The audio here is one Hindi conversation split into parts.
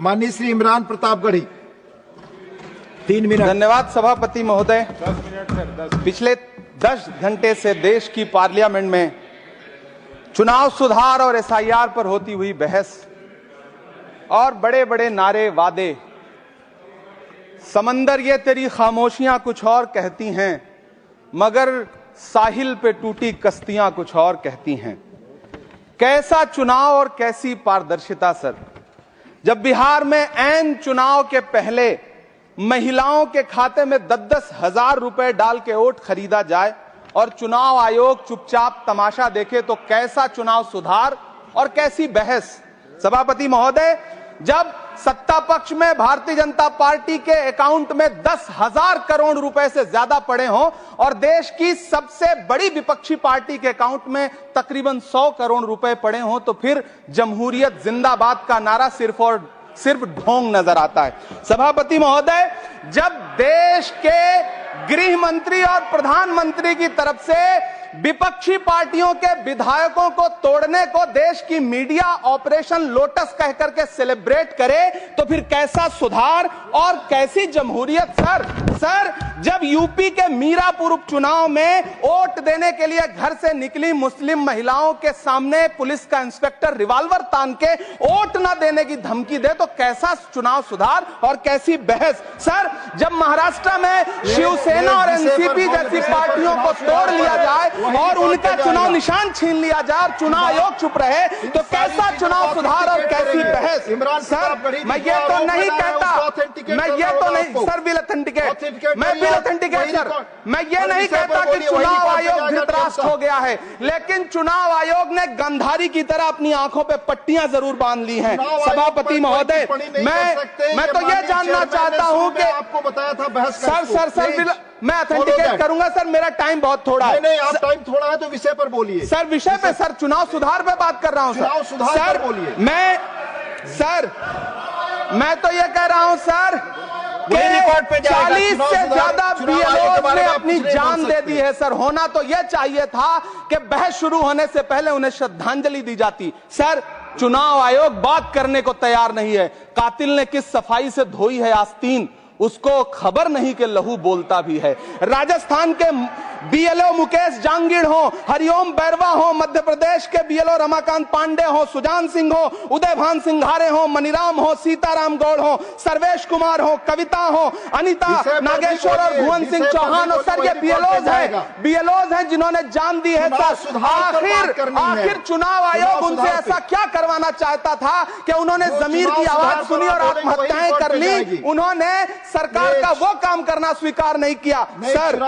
माननीय श्री इमरान प्रतापगढ़ी, 3 मिनट। धन्यवाद सभापति महोदय। 10 मिनट सर। पिछले 10 घंटे से देश की पार्लियामेंट में चुनाव सुधार और एसआईआर पर होती हुई बहस और बड़े बड़े नारे, वादे, समंदर ये तेरी खामोशियां कुछ और कहती हैं, मगर साहिल पे टूटी कश्तियां कुछ और कहती हैं। कैसा चुनाव और कैसी पारदर्शिता सर, जब बिहार में ऐन चुनाव के पहले महिलाओं के खाते में 10-10 हजार रुपए डाल के वोट खरीदा जाए और चुनाव आयोग चुपचाप तमाशा देखे, तो कैसा चुनाव सुधार और कैसी बहस। सभापति महोदय, जब सत्ता पक्ष में भारतीय जनता पार्टी के अकाउंट में 10,000 करोड़ रुपए से ज्यादा पड़े हों और देश की सबसे बड़ी विपक्षी पार्टी के अकाउंट में तकरीबन 100 करोड़ रुपए पड़े हों, तो फिर जमहूरियत जिंदाबाद का नारा सिर्फ और सिर्फ ढोंग नजर आता है। सभापति महोदय, जब देश के गृह मंत्री और प्रधानमंत्री की तरफ से विपक्षी पार्टियों के विधायकों को तोड़ने को देश की मीडिया ऑपरेशन लोटस कह करके सेलिब्रेट करे, तो फिर कैसा सुधार और कैसी जमहूरियत सर। जब यूपी के मीरापुर उपचुनाव में वोट देने के लिए घर से निकली मुस्लिम महिलाओं के सामने पुलिस का इंस्पेक्टर रिवॉल्वर तान के वोट न देने की धमकी दे, तो कैसा चुनाव सुधार और कैसी बहस सर। जब महाराष्ट्र में शिवसेना और एनसीपी जैसी पार्टियों को तोड़ लिया जाए और उनका चुनाव निशान छीन लिया जाए और चुनाव आयोग चुप रहे, तो कैसा चुनाव सुधार और कैसी बहस सर। मैं ये तो नहीं कहता, मैं ये तो नहीं सर, बिल ऑथेंटिकेट, मैं बिल ऑथेंटिकेट सर, मैं ये नहीं कहता कि चुनाव आयोग धृतराष्ट्र हो गया है, लेकिन चुनाव आयोग ने गंधारी की तरह अपनी आंखों पे पट्टियां जरूर बांध ली हैं। सभापति महोदय, मैं तो ये जानना चाहता हूं कि आपको बताया था बहस सर मैं ऑथेंटिकेट करूंगा सर, मेरा टाइम बहुत थोड़ा है। नहीं, आप टाइम थोड़ा है तो विषय पर बोलिए सर। विषय पे सर, चुनाव सुधार पे बात कर रहा हूं चुनाव सुधार सर। पर बोलिए। मैं तो ये कह रहा हूं सर कि 40 से ज्यादा बीएलओ ने अपनी जान दे दी है सर। होना तो यह चाहिए था कि बहस शुरू होने से पहले उन्हें श्रद्धांजलि दी जाती। सर, चुनाव आयोग बात करने को तैयार नहीं है। कातिल ने किस सफाई से धोई है आस्तीन, उसको खबर नहीं कि लहू बोलता भी है। राजस्थान के बीएलओ मुकेश जांगीड़ हो, हरिओम बैरवा हो, मध्य प्रदेश के बीएलओ रमाकांत पांडे हो, सुजान सिंह हो, उदयभान सिंघारे हो, मनीराम हो, सीताराम गौड़ हो, सर्वेश कुमार हो, कविता हो, अनिता नागेश्वर और भुवन सिंह चौहान हो। सर, ये बीएलओज हैं जिन्होंने जान दी है सर। आखिर चुनाव आयोग उनसे ऐसा क्या करवाना चाहता था कि उन्होंने जमीर की आवाज सुनी और आत्महत्याएं कर ली। उन्होंने सरकार का वो काम करना स्वीकार नहीं किया। सर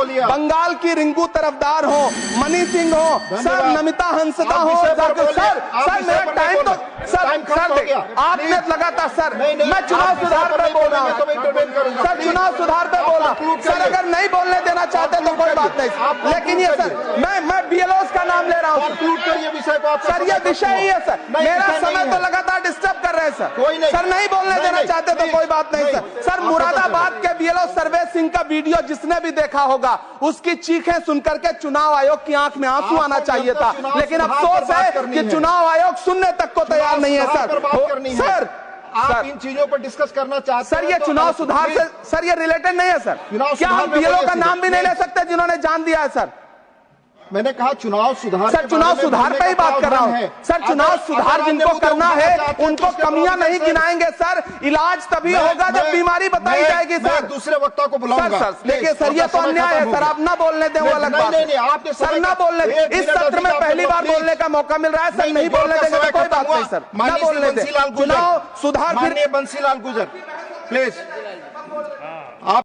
बंगाल की रिंकू तरफदार हो, मनी सिंह हो, सर नमिता हंसदा हो, सर मेरा टाइम तो सर आपने लगातार सर, मैं चुनाव सुधार पे बोल रहा हूँ सर, चुनाव सुधार पे बोल रहा हूँ सर। अगर नहीं बोलने देना चाहते तो कोई बात नहीं, लेकिन ये सर मैं बीएलओस का नाम ले रहा हूँ सर। ये विषय ही है सर, मेरा समय तो लगातार डिस्टर्ब कर रहे हैं सर। सर नहीं बोलने देना चाहते तो कोई बात नहीं सर। मुरादाबाद के बीएलओ सर्वेश सिंह का वीडियो जिसने भी देखा होगा, उसकी चीखें सुनकर के चुनाव आयोग की आंख में आंसू आना चाहिए था, लेकिन अफसोस है कि चुनाव आयोग सुनने तक को तैयार नहीं है सर। आप इन चीजों पर डिस्कस करना चाहते हैं सर, ये चुनाव सुधार से सर ये रिलेटेड नहीं है सर। क्या हम बीएलओ का नाम भी नहीं ले सकते जिन्होंने जान दिया है सर? मैंने कहा चुनाव सुधार सर, चुनाव सुधार पे ही बात कर रहा हूँ सर। चुनाव सुधार जिनको करना है उनको कमियां नहीं गिनाएंगे सर। इलाज तभी होगा जब बीमारी बताई जाएगी सर। दूसरे वक्ता को बुलाऊंगा सर। देखिए सर, ये तो अन्याय है सर, आप ना बोलने दें वो अलग बात है सर। ना बोलने, इस सत्र में पहली बार बोलने का मौका मिल रहा है सर, नहीं बोलने देंगे कोई बात नहीं सर, ना बोलने दें। चुनाव सुधार, बंसीलाल गुर्जर प्लीज।